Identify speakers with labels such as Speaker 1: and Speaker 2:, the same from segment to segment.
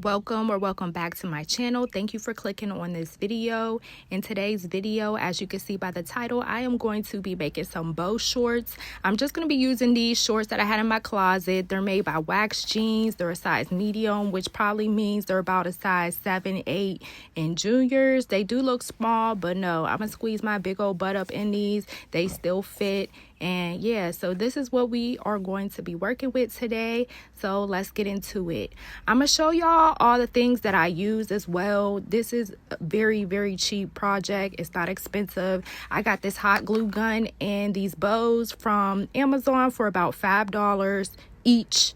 Speaker 1: Welcome back to my channel. Thank you for clicking on this video. In today's video, as you can see by the title, I am going to be making some bow shorts. I'm just going to be using these shorts that I had in my closet. They're made by Wax Jeans. They're a size medium, which probably means they're about a size 7, 8 in juniors. They do look small, but no, I'm gonna squeeze my big old butt up in these. They still fit. And yeah, so this is what we are going to be working with today. So let's get into it. I'm gonna show y'all all the things that I use as well. This is a very cheap project. It's not expensive. I got this hot glue gun and these bows from Amazon for about $5 each.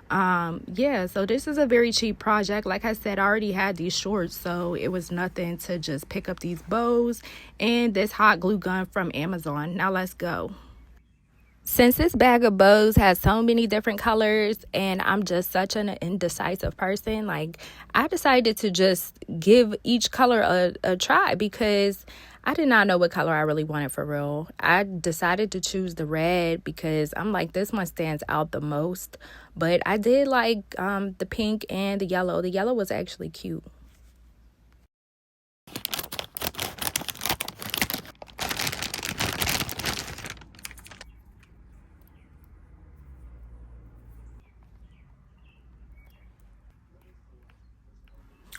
Speaker 1: Yeah, so this is a very cheap project. Like I said, I already had these shorts, so it was nothing to just pick up these bows and this hot glue gun from Amazon. Now let's go. Since this bag of bows has so many different colors and I'm just such an indecisive person, like I decided to just give each color a try because I did not know what color I really wanted for real. I decided to choose the red because I'm like, this one stands out the most. But I did like the pink and the yellow. The yellow was actually cute.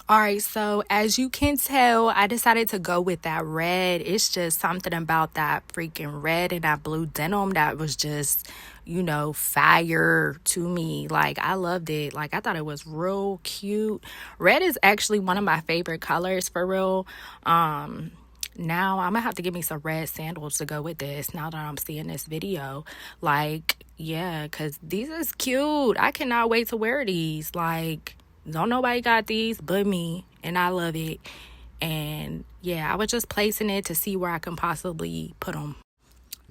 Speaker 1: All right, so as you can tell, I decided to go with that red. It's just something about that freaking red and that blue denim that was just, you know, fire to me. Like, I loved it. Like, I thought it was real cute. Red is actually one of my favorite colors for real. Now I'm gonna have to get me some red sandals to go with this now that I'm seeing this video. Like, yeah, because these is cute. I cannot wait to wear these. Like, don't nobody got these but me, and I love it. And yeah, I was just placing it to see where I can possibly put them.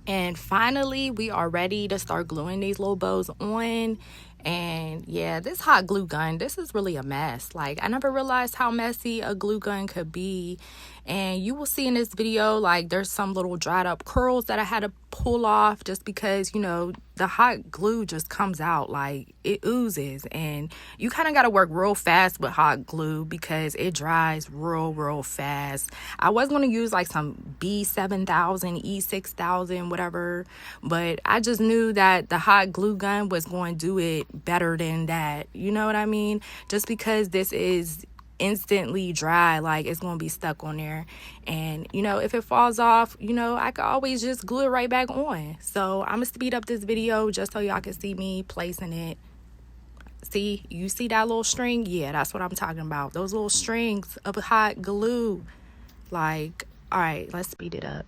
Speaker 1: And finally, we are ready to start gluing these little bows on. And yeah, this hot glue gun, this is really a mess. Like, I never realized how messy a glue gun could be. And you will see in this video, like, there's some little dried up curls that I had to pull off just because, you know, the hot glue just comes out, like, it oozes. And you kind of got to work real fast with hot glue because it dries real fast. I was going to use like some B7000, E6000, whatever, but I just knew that the hot glue gun was going to do it better than that. You know what I mean? Just because this is instantly dry, like it's gonna be stuck on there, and you know, if it falls off, you know, I could always just glue it right back on. So I'm gonna speed up this video just so y'all can see me placing it. See, you see that little string? Yeah, that's what I'm talking about. Those little strings of hot glue. Like, all right, let's speed it up.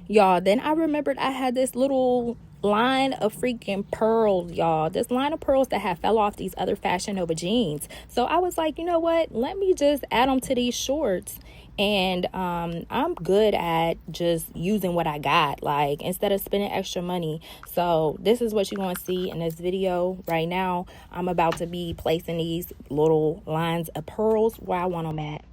Speaker 1: Y'all, then I remembered I had this little line of freaking pearls, y'all. This line of pearls that had fell off these other Fashion Nova jeans. So I was like, you know what? Let me just add them to these shorts. And I'm good at just using what I got, like, instead of spending extra money. So this is what you're going to see in this video right now. I'm about to be placing these little lines of pearls where I want them at.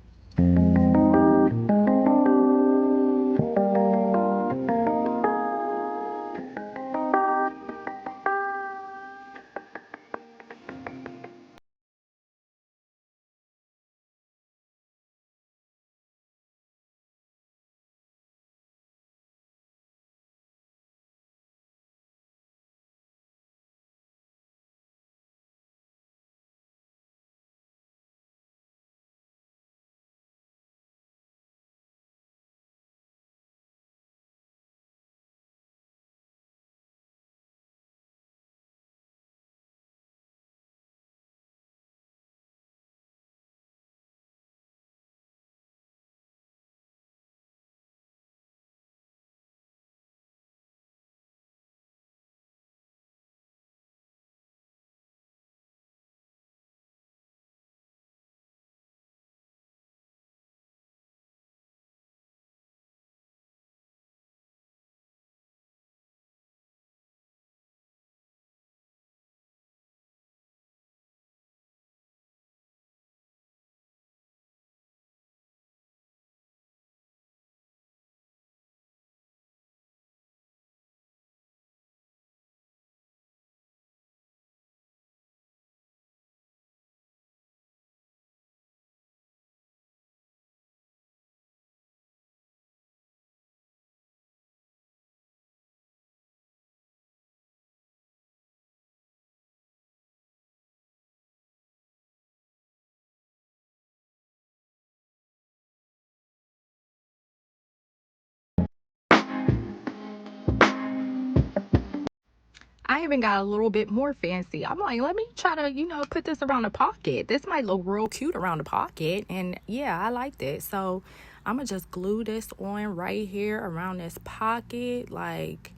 Speaker 1: I even got a little bit more fancy. I'm like, let me try to, you know, put this around the pocket. This might look real cute around the pocket. And yeah, I liked it. So I'm going to just glue this on right here around this pocket. Like,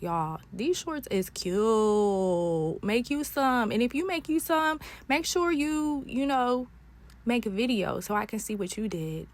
Speaker 1: y'all, these shorts is cute. Make you some. And if you make you some, make sure you know, make a video so I can see what you did.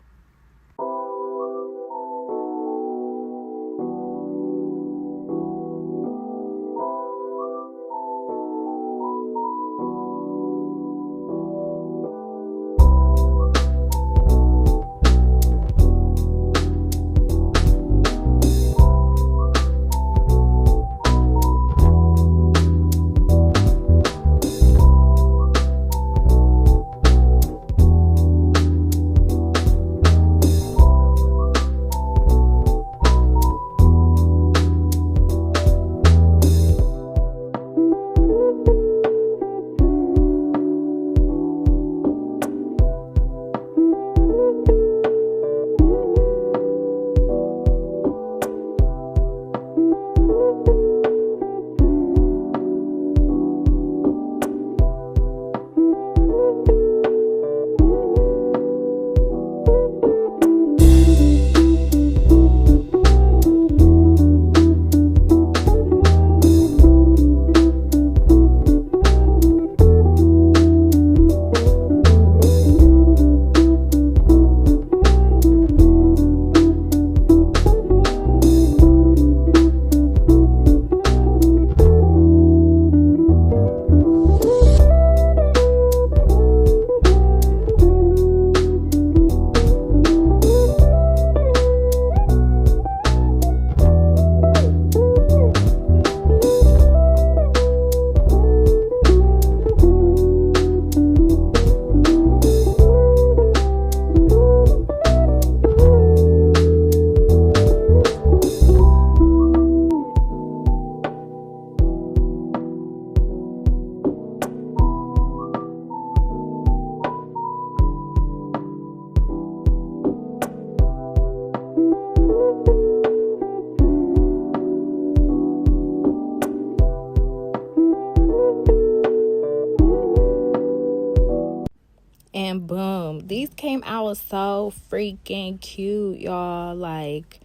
Speaker 1: And boom, these came out so freaking cute, y'all. Like,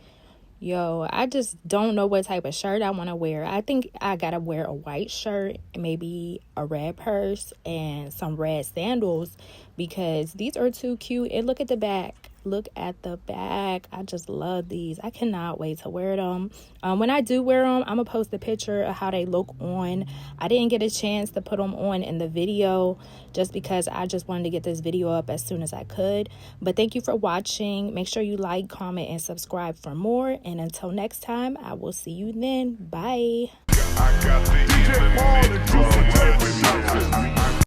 Speaker 1: yo, I just don't know what type of shirt I want to wear. I think I gotta wear a white shirt, maybe a red purse, and some red sandals, because these are too cute. And look at the back. Look at the back. I just love these. I cannot wait to wear them. When I do wear them, I'm gonna post a picture of how they look on. I didn't get a chance to put them on in the video just because I just wanted to get this video up as soon as I could. But thank you for watching. Make sure you like, comment, and subscribe for more. And until next time, I will see you then. Bye. I got the